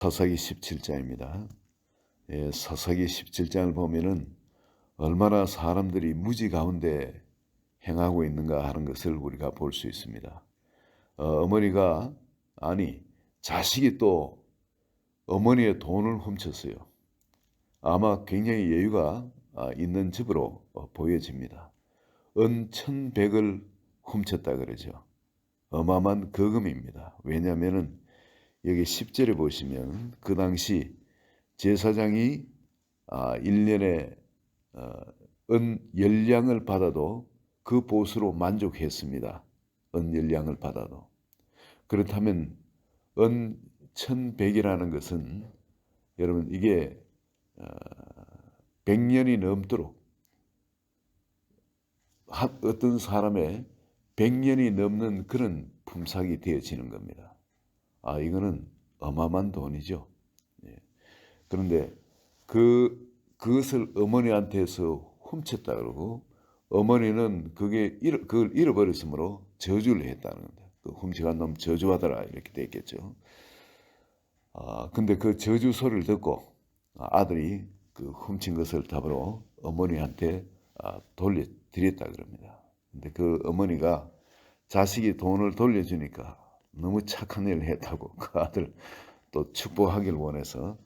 사사기 17장입니다. 사사기 17장을 보면은 얼마나 사람들이 무지 가운데 행하고 있는가 하는 것을 우리가 볼 수 있습니다. 어머니가 자식이 또 어머니의 돈을 훔쳤어요. 아마 굉장히 여유가 있는 집으로 보여집니다. 은 1,100을 훔쳤다 그러죠. 어마어마한 거금입니다. 왜냐하면은 여기 10절에 보시면 그 당시 제사장이 1년에 은 10량을 받아도 그 보수로 만족했습니다. 은 10량을 받아도. 그렇다면 은 1,100이라는 것은 여러분 이게 100년이 넘도록 어떤 사람의 100년이 넘는 그런 품삯이 되어지는 겁니다. 이거는 어마어마한 돈이죠. 그런데 그것을 어머니한테서 훔쳤다 그러고 어머니는 그걸 잃어버렸으므로 저주를 했다는 겁니다. 그 훔쳐간 놈 저주하더라 이렇게 됐겠죠. 근데 그 저주 소리를 듣고 아들이 그 훔친 것을 답으로 어머니한테 돌려드렸다 그럽니다. 근데 그 어머니가 자식이 돈을 돌려주니까 너무 착한 일을 했다고 그 아들 또 축복하길 원해서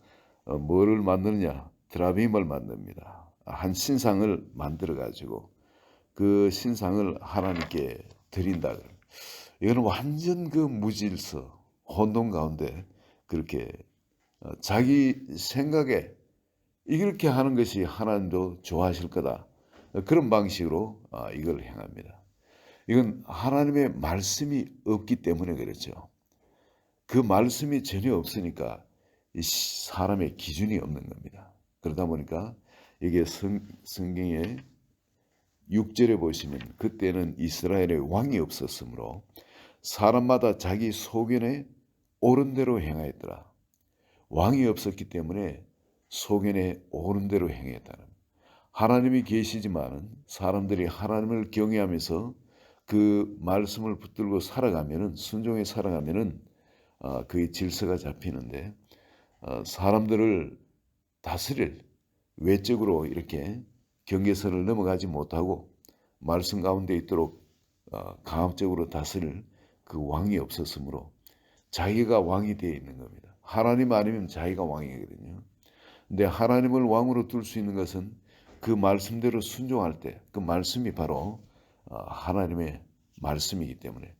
뭐를 만드느냐? 드라빔을 만듭니다. 한 신상을 만들어 가지고 그 신상을 하나님께 드린다. 이거는 완전 그 무질서 혼돈 가운데 그렇게 자기 생각에 이렇게 하는 것이 하나님도 좋아하실 거다. 그런 방식으로 이걸 행합니다. 이건 하나님의 말씀이 없기 때문에 그렇죠. 그 말씀이 전혀 없으니까 사람의 기준이 없는 겁니다. 그러다 보니까 이게 성경의 6절에 보시면 그때는 이스라엘의 왕이 없었으므로 사람마다 자기 소견에 옳은 대로 행하였더라. 왕이 없었기 때문에 소견에 옳은 대로 행했다는. 하나님이 계시지만 사람들이 하나님을 경외하면서 그 말씀을 붙들고 살아가면은 순종해 살아가면은 그의 질서가 잡히는데 사람들을 다스릴 외적으로 이렇게 경계선을 넘어가지 못하고 말씀 가운데 있도록 강압적으로 다스릴 그 왕이 없었으므로 자기가 왕이 되어 있는 겁니다. 하나님 아니면 자기가 왕이거든요. 근데 하나님을 왕으로 둘 수 있는 것은 그 말씀대로 순종할 때 그 말씀이 바로 하나님의 말씀이기 때문에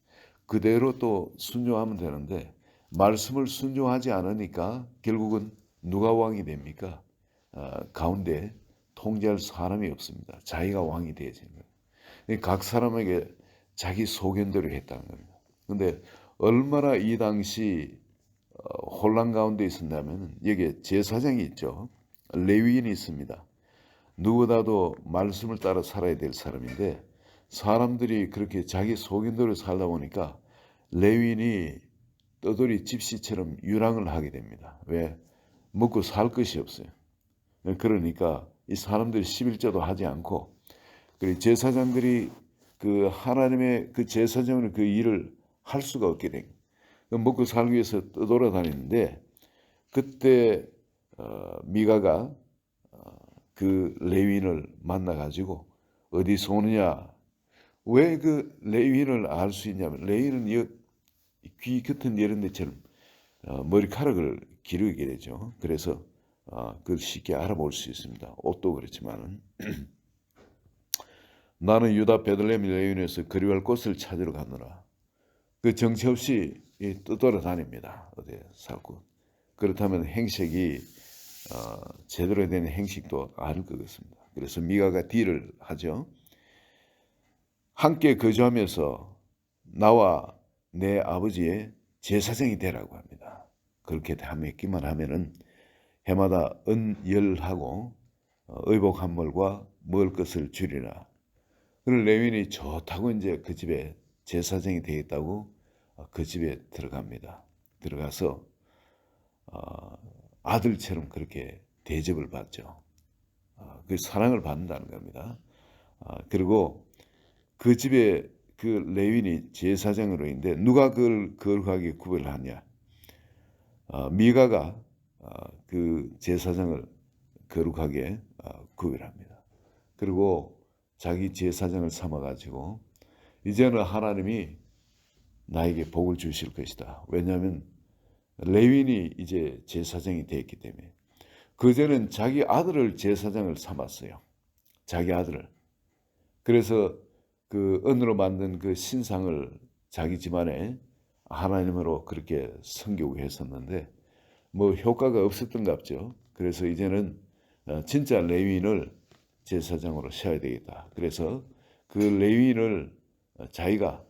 그대로 또 순종하면 되는데 말씀을 순종하지 않으니까 결국은 누가 왕이 됩니까? 가운데 통제할 사람이 없습니다. 자기가 왕이 되어지는 거예요. 각 사람에게 자기 소견대로 했다는 겁니다. 그런데 얼마나 이 당시 혼란 가운데 있었냐면 여기에 제사장이 있죠. 레위인이 있습니다. 누구보다도 말씀을 따라 살아야 될 사람인데 사람들이 그렇게 자기 소견대로 살다 보니까 레위인이 떠돌이 집시처럼 유랑을 하게 됩니다. 왜? 먹고 살 것이 없어요. 그러니까 이 사람들이 11조도 하지 않고 그리고 제사장들이 그 하나님의 그 제사장을 그 일을 할 수가 없게 된 거예요. 먹고 살기 위해서 떠돌아다니는데 그때 미가가 그 레위인을 만나가지고 어디서 오느냐? 왜 그 레위인을 알 수 있냐면 레위인은 귀 곁은 이런 데처럼 머리카락을 기르게 되죠. 그래서 그걸 쉽게 알아볼 수 있습니다. 옷도 그렇지만은 나는 유다 베들레헴 레위인에서 그리할 곳을 찾으러 가느라 그 정체 없이 떠돌아다닙니다. 어디에 살고 그렇다면 행색이 제대로 된 행식도 아닐 것 같습니다. 그래서 미가가 딜을 하죠. 함께 거주하면서 나와 내 아버지의 제사장이 되라고 합니다. 그렇게 했기만 하면은 해마다 은열하고 의복 한 벌과 먹을 것을 주리라. 그걸 레위인이 좋다고 이제 그 집에 제사장이 되겠다고 그 집에 들어갑니다. 들어가서 아들처럼 그렇게 대접을 받죠. 그 사랑을 받는다는 겁니다. 그리고 그 집에 그 레위인이 제사장으로 있는데 누가 그걸 거룩하게 구별을 하냐? 미가가 그 제사장을 거룩하게 구별합니다. 그리고 자기 제사장을 삼아가지고 이제는 하나님이 나에게 복을 주실 것이다. 왜냐하면 레위인이 이제 제사장이 됐기 때문에. 그전에는 자기 아들을 제사장을 삼았어요. 자기 아들을. 그래서 그 은으로 만든 그 신상을 자기 집안에 하나님으로 그렇게 섬기고 했었는데 뭐 효과가 없었던갑죠. 그래서 이제는 진짜 레위인을 제사장으로 세워야 되겠다. 그래서 그 레위인을 자기가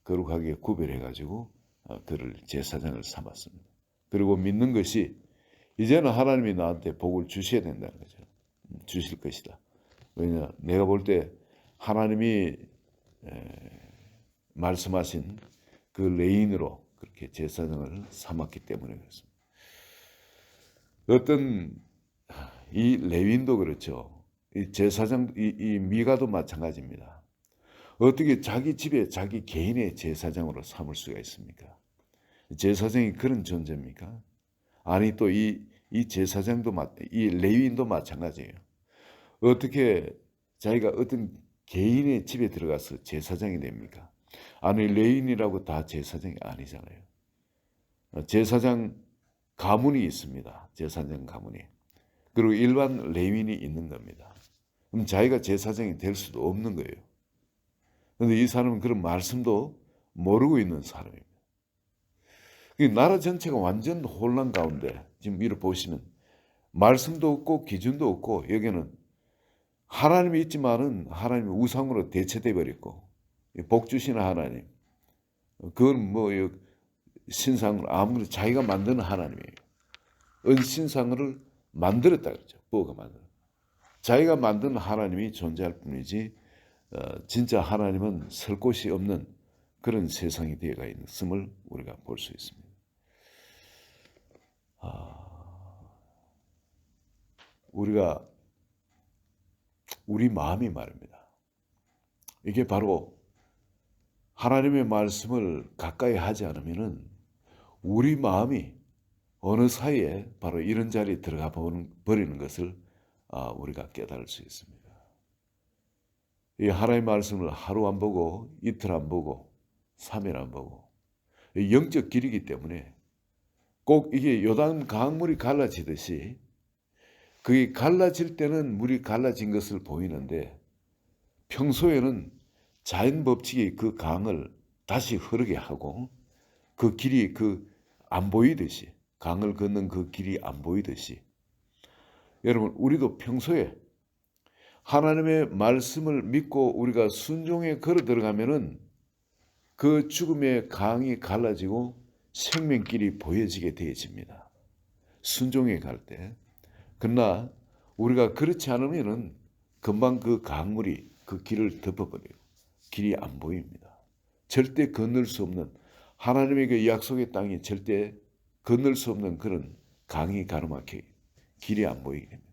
거룩하게 구별해 가지고 그를 제사장을 삼았습니다. 그리고 믿는 것이 이제는 하나님이 나한테 복을 주셔야 된다는 거죠. 주실 것이다. 왜냐 내가 볼 때 하나님이 말씀하신 그 레위인으로 그렇게 제사장을 삼았기 때문에 그렇습니다. 어떤 이 레위인도 그렇죠. 이 제사장 이 미가도 마찬가지입니다. 어떻게 자기 집에 자기 개인의 제사장으로 삼을 수가 있습니까? 제사장이 그런 존재입니까? 아니 또 이 제사장도 이 레위인도 마찬가지예요. 어떻게 자기가 어떤 개인의 집에 들어가서 제사장이 됩니까? 아니 레위인이라고 다 제사장이 아니잖아요. 제사장 가문이 있습니다. 제사장 가문이. 그리고 일반 레위인이 있는 겁니다. 그럼 자기가 제사장이 될 수도 없는 거예요. 그런데 이 사람은 그런 말씀도 모르고 있는 사람입니다. 나라 전체가 완전 혼란 가운데 지금 이를 보시면 말씀도 없고 기준도 없고 여기는 하나님이 있지만은 하나님이 우상으로 대체돼 버렸고 복 주시는 하나님 그건 뭐 신상을 아무리 자기가 만드는 하나님이에요. 은신상을 만들었다 그러죠. 부어가 만들어. 자기가 만든 하나님이 존재할 뿐이지 진짜 하나님은 설 곳이 없는 그런 세상이 되어가 있음을 우리가 볼 수 있습니다. 우리가 우리 마음이 말입니다. 이게 바로 하나님의 말씀을 가까이 하지 않으면은 우리 마음이 어느 사이에 바로 이런 자리에 들어가 버리는 것을 우리가 깨달을 수 있습니다. 이 하나님의 말씀을 하루 안 보고 이틀 안 보고 3일 안 보고 영적 길이기 때문에 꼭 이게 요단 강물이 갈라지듯이 그게 갈라질 때는 물이 갈라진 것을 보이는데 평소에는 자연 법칙이 그 강을 다시 흐르게 하고 그 길이 안 보이듯이 강을 걷는 그 길이 안 보이듯이 여러분 우리도 평소에 하나님의 말씀을 믿고 우리가 순종에 걸어 들어가면은 그 죽음의 강이 갈라지고 생명길이 보여지게 되어집니다. 순종에 갈 때. 그러나 우리가 그렇지 않으면은 금방 그 강물이 그 길을 덮어버려요. 길이 안 보입니다. 절대 건널 수 없는 하나님의 그 약속의 땅이 절대 건널 수 없는 그런 강이 가로막혀 길이 안 보이게 됩니다.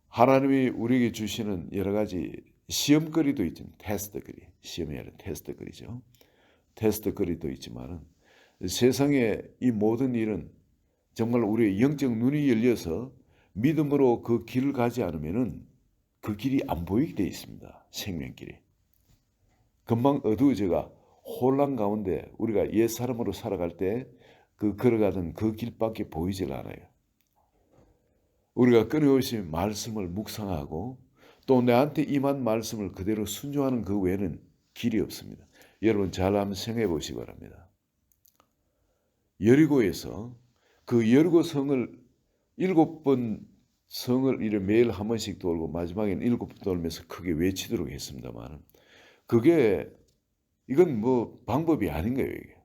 하나님이 우리에게 주시는 여러 가지 시험거리도 있죠. 테스트거리. 시험이 아니라 테스트거리죠. 테스트거리도 있지만은 세상의 이 모든 일은 정말 우리의 영적 눈이 열려서 믿음으로 그 길을 가지 않으면은 그 길이 안 보이게 되어 있습니다. 생명길이. 금방 어두워져가 혼란 가운데 우리가 옛사람으로 살아갈 때 그 걸어가던 그 길밖에 보이질 않아요. 우리가 끊임없이 말씀을 묵상하고 또 내한테 임한 말씀을 그대로 순종하는 그 외에는 길이 없습니다. 여러분 잘 한번 생각해 보시기 바랍니다. 여리고에서 그 여리고 성을 7번 성을 이렇게 매일 한 번씩 돌고 마지막에는 7번 돌면서 크게 외치도록 했습니다만 그게 이건 뭐 방법이 아닌 거예요.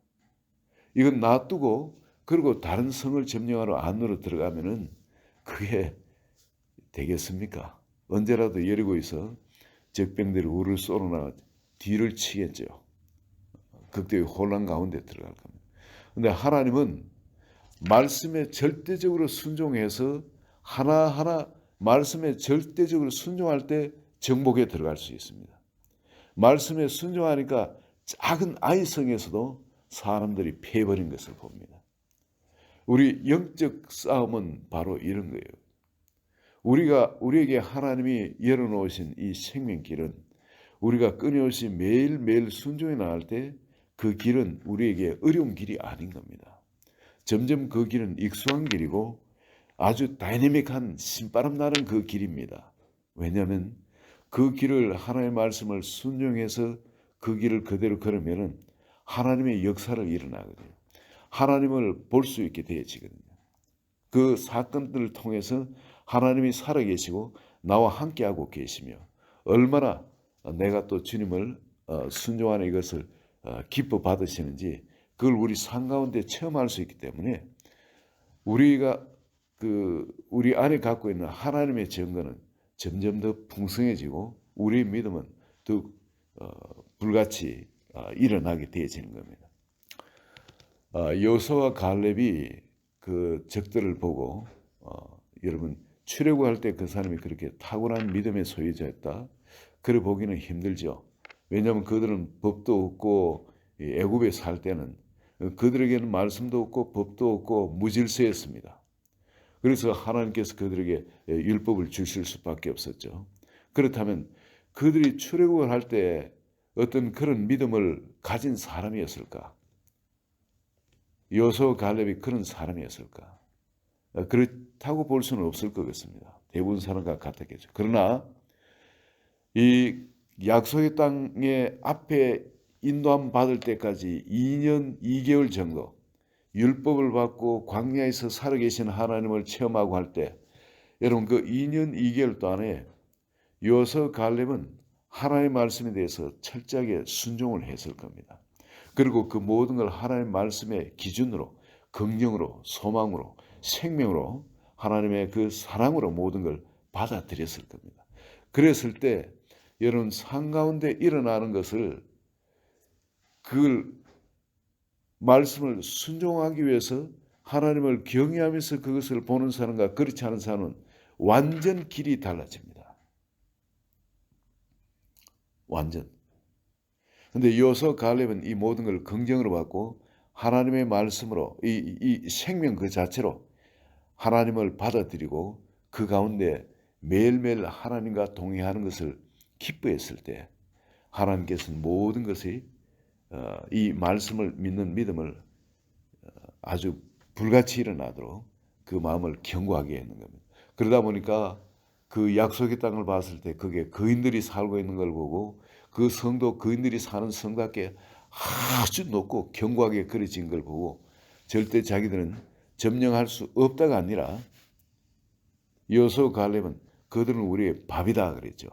이건 놔두고 그리고 다른 성을 점령하러 안으로 들어가면은 그게 되겠습니까? 언제라도 여리고에서 적병들이 우르르 쏘러나 뒤를 치겠죠. 극도의 혼란 가운데 들어갈 겁니다. 그런데 하나님은 말씀에 절대적으로 순종해서 하나하나 말씀에 절대적으로 순종할 때 정복에 들어갈 수 있습니다. 말씀에 순종하니까 작은 아이성에서도 사람들이 패해버린 것을 봅니다. 우리 영적 싸움은 바로 이런 거예요. 우리에게 하나님이 열어놓으신 이 생명길은 우리가 끊임없이 매일매일 순종해 나갈 때 그 길은 우리에게 어려운 길이 아닌 겁니다. 점점 그 길은 익숙한 길이고 아주 다이내믹한 신바람 나는 그 길입니다. 왜냐하면 그 길을 하나님의 말씀을 순종해서 그 길을 그대로 걸으면 하나님의 역사를 일어나거든요. 하나님을 볼 수 있게 되어지거든요. 그 사건들을 통해서 하나님이 살아계시고 나와 함께하고 계시며 얼마나 내가 또 주님을 순종하는 이것을 기뻐 받으시는지 그걸 우리 삶 가운데 체험할 수 있기 때문에 우리가 우리 안에 갖고 있는 하나님의 증거는 점점 더 풍성해지고 우리의 믿음은 더 불같이 일어나게 되어지는 겁니다. 여호수아와 갈렙이 그 적들을 보고 여러분 출애굽할 때 그 사람이 그렇게 탁월한 믿음의 소유자였다. 그래 보기는 힘들죠. 왜냐하면 그들은 법도 없고 애굽에 살 때는 그들에게는 말씀도 없고 법도 없고 무질서했습니다. 그래서 하나님께서 그들에게 율법을 주실 수밖에 없었죠. 그렇다면 그들이 출애굽을 할 때 어떤 그런 믿음을 가진 사람이었을까? 여호수아 갈렙이 그런 사람이었을까? 그렇다고 볼 수는 없을 것 같습니다. 대부분 사람과 같았겠죠. 그러나 이 약속의 땅의 앞에 인도함 받을 때까지 2년 2개월 정도 율법을 받고 광야에서 살아계신 하나님을 체험하고 할 때 여러분 그 2년 2개월 동안에 여호수아 갈렙은 하나님의 말씀에 대해서 철저하게 순종을 했을 겁니다. 그리고 그 모든 걸 하나님의 말씀의 기준으로 긍정으로 소망으로 생명으로 하나님의 그 사랑으로 모든 걸 받아들였을 겁니다. 그랬을 때 여러분 삶 가운데 일어나는 것을 그걸 말씀을 순종하기 위해서 하나님을 경외하면서 그것을 보는 사람과 그렇지 않은 사람은 완전 길이 달라집니다. 완전. 근데 여호수아 갈렙은 이 모든 걸 긍정으로 받고 하나님의 말씀으로 이 생명 그 자체로 하나님을 받아들이고 그 가운데 매일매일 하나님과 동행하는 것을 기뻐했을 때 하나님께서는 모든 것이 이 말씀을 믿는 믿음을 아주 불같이 일어나도록 그 마음을 견고하게 했는 겁니다. 그러다 보니까 그 약속의 땅을 봤을 때 그게 거인들이 살고 있는 걸 보고 그 성도 거인들이 사는 성답게 아주 높고 견고하게 그려진 걸 보고 절대 자기들은 점령할 수 없다가 아니라 여호수아 갈렙은 그들은 우리의 밥이다 그랬죠.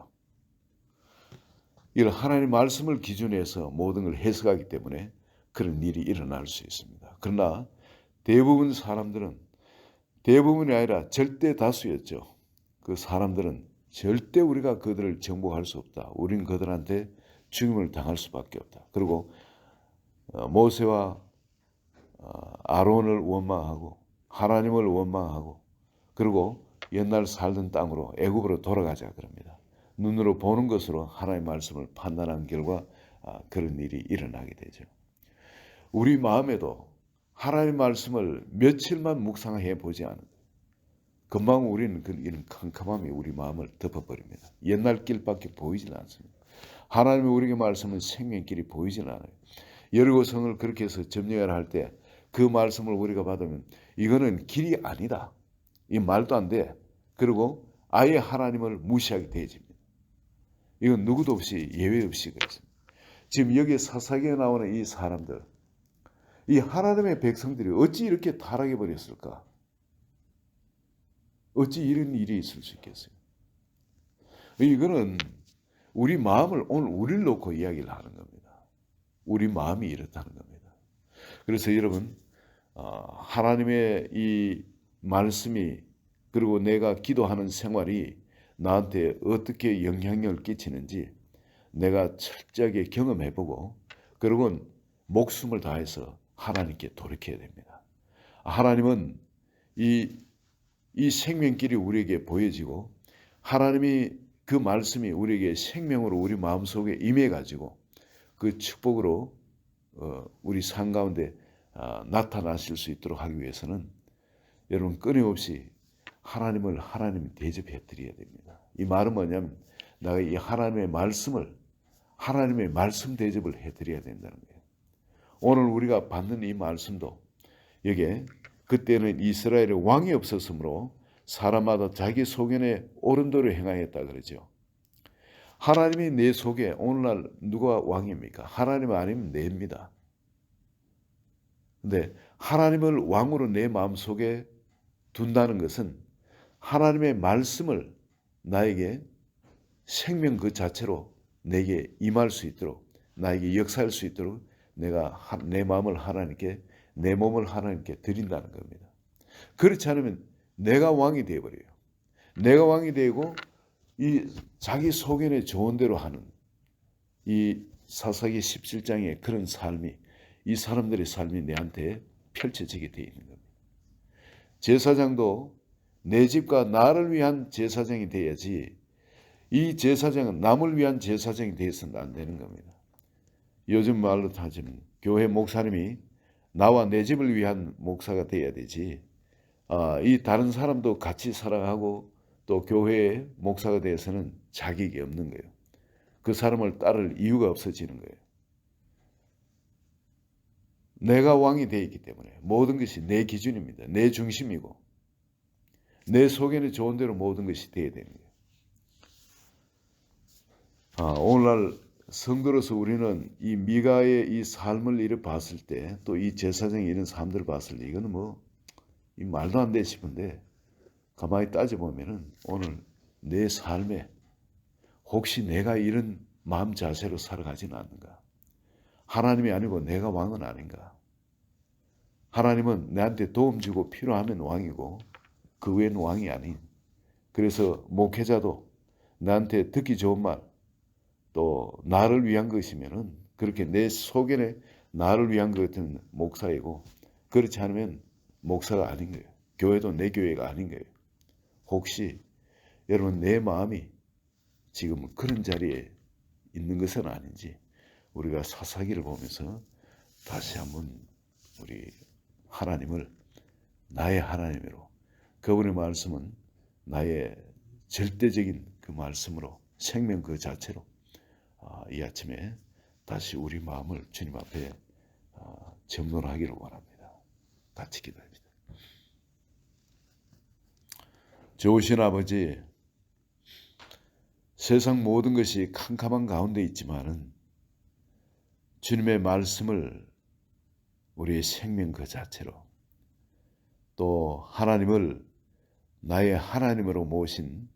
이런 하나님의 말씀을 기준해서 모든 걸 해석하기 때문에 그런 일이 일어날 수 있습니다. 그러나 대부분 사람들은 대부분이 아니라 절대 다수였죠. 그 사람들은 절대 우리가 그들을 정복할 수 없다. 우리는 그들한테 죽임을 당할 수밖에 없다. 그리고 모세와 아론을 원망하고 하나님을 원망하고 그리고 옛날 살던 땅으로 애굽으로 돌아가자 그럽니다. 눈으로 보는 것으로 하나님의 말씀을 판단한 결과 그런 일이 일어나게 되죠. 우리 마음에도 하나님의 말씀을 며칠만 묵상해 보지 않은 금방 우리는 이런 캄캄함이 우리 마음을 덮어버립니다. 옛날 길밖에 보이질 않습니다. 하나님의 우리에게 말씀은 생명길이 보이질 않아요. 여리고성을 그렇게 해서 점령하라 할 때 그 말씀을 우리가 받으면 이거는 길이 아니다. 이 말도 안 돼. 그리고 아예 하나님을 무시하게 되어집니다. 이건 누구도 없이 예외 없이 그렇습니다. 지금 여기에 사사기에 나오는 이 사람들, 이 하나님의 백성들이 어찌 이렇게 타락해 버렸을까? 어찌 이런 일이 있을 수 있겠어요? 이거는 우리 마음을 오늘 우리를 놓고 이야기를 하는 겁니다. 우리 마음이 이렇다는 겁니다. 그래서 여러분 하나님의 이 말씀이 그리고 내가 기도하는 생활이 나한테 어떻게 영향력을 끼치는지 내가 철저하게 경험해보고 그리고 목숨을 다해서 하나님께 돌이켜야 됩니다. 하나님은 이 생명길이 우리에게 보여지고 하나님이 그 말씀이 우리에게 생명으로 우리 마음속에 임해가지고 그 축복으로 우리 삶 가운데 나타나실 수 있도록 하기 위해서는 여러분 끊임없이 하나님 대접해 드려야 됩니다. 이 말은 뭐냐면 내가 이 하나님의 말씀 대접을 해 드려야 된다는 거예요. 오늘 우리가 받는 이 말씀도 여기에 그때는 이스라엘에 왕이 없었으므로 사람마다 자기 소견에 옳은 대로 행하였다 그러죠. 하나님이 내 속에 오늘날 누가 왕입니까? 하나님 아니면 내입니다. 근데 하나님을 왕으로 내 마음속에 둔다는 것은 하나님의 말씀을 나에게 생명 그 자체로 내게 임할 수 있도록 나에게 역사할 수 있도록 내가 내 마음을 하나님께 내 몸을 하나님께 드린다는 겁니다. 그렇지 않으면 내가 왕이 되어버려요. 내가 왕이 되고 이 자기 소견에 좋은 대로 하는 이 사사기 17장의 그런 삶이 이 사람들의 삶이 내한테 펼쳐지게 되어 있는 겁니다. 제사장도 내 집과 나를 위한 제사장이 돼야지 이 제사장은 남을 위한 제사장이 되어서는 안 되는 겁니다. 요즘 말로 따지면 교회 목사님이 나와 내 집을 위한 목사가 돼야 되지 이 다른 사람도 같이 살아가고 또 교회의 목사가 되어서는 자격이 없는 거예요. 그 사람을 따를 이유가 없어지는 거예요. 내가 왕이 되어 있기 때문에 모든 것이 내 기준입니다. 내 중심이고 내 속에는 좋은 대로 모든 것이 되어야 되는 거예요. 오늘날 성도로서 우리는 이 미가의 이 삶을 이렇게 봤을 때 또 이 제사장의 이런 삶들을 봤을 때 이거는 이 말도 안 돼 싶은데 가만히 따져보면은 오늘 내 삶에 혹시 내가 이런 마음 자세로 살아가지는 않는가? 하나님이 아니고 내가 왕은 아닌가? 하나님은 내한테 도움 주고 필요하면 왕이고 그 외에는 왕이 아닌. 그래서 목회자도 나한테 듣기 좋은 말 또 나를 위한 것이면은 그렇게 내 속에 나를 위한 것 같은 목사이고 그렇지 않으면 목사가 아닌 거예요. 교회도 내 교회가 아닌 거예요. 혹시 여러분 내 마음이 지금 그런 자리에 있는 것은 아닌지 우리가 사사기를 보면서 다시 한번 우리 하나님을 나의 하나님으로 그분의 말씀은 나의 절대적인 그 말씀으로 생명 그 자체로 이 아침에 다시 우리 마음을 주님 앞에 점론하기를 원합니다. 같이 기도합니다. 좋으신 아버지, 세상 모든 것이 캄캄한 가운데 있지만은 주님의 말씀을 우리의 생명 그 자체로 또 하나님을 나의 하나님으로 모신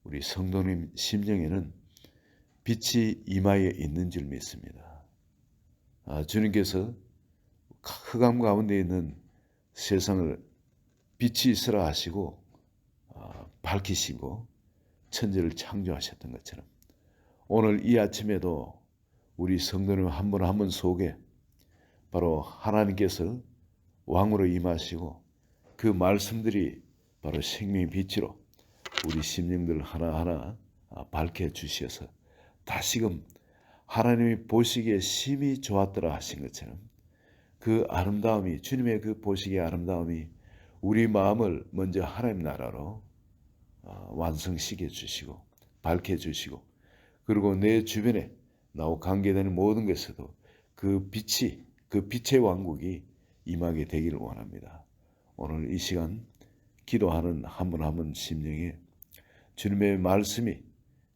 우리 성도님 심령에는 빛이 임하여 있는 줄 믿습니다. 주님께서 흑암 가운데 있는 세상을 빛이 있으라 하시고 밝히시고 천지를 창조하셨던 것처럼 오늘 이 아침에도 우리 성도님 한 분 한 분 속에 바로 하나님께서 왕으로 임하시고 그 말씀들이 바로 생명의 빛으로 우리 심령들 하나하나 밝혀주셔서 다시금 하나님이 보시기에 심히 좋았더라 하신 것처럼 그 아름다움이 주님의 그 보시기의 아름다움이 우리 마음을 먼저 하나님 나라로 완성시켜 주시고 밝혀주시고 그리고 내 주변에 나와 관계되는 모든 것에도 그 빛이 그 빛의 왕국이 임하게 되기를 원합니다. 오늘 이 시간 기도하는 한 분 한 분 심령에 주님의 말씀이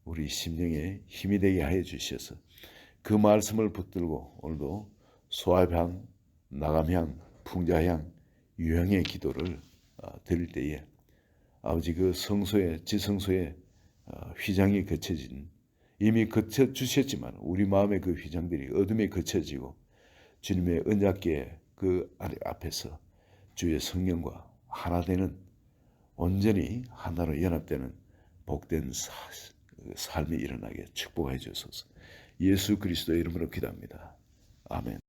우리 심령에 힘이 되게 하여 주셔서 그 말씀을 붙들고 오늘도 소압향, 나감향, 풍자향, 유향의 기도를 드릴 때에 아버지 그 성소에 지성소에 휘장이 거쳐진 이미 거쳐주셨지만 우리 마음의 그 휘장들이 어둠에 거쳐지고 주님의 언약궤 그 앞에서 주의 성령과 하나 되는 온전히 하나로 연합되는 복된 삶이 일어나게 축복해 주소서. 예수 그리스도의 이름으로 기도합니다. 아멘.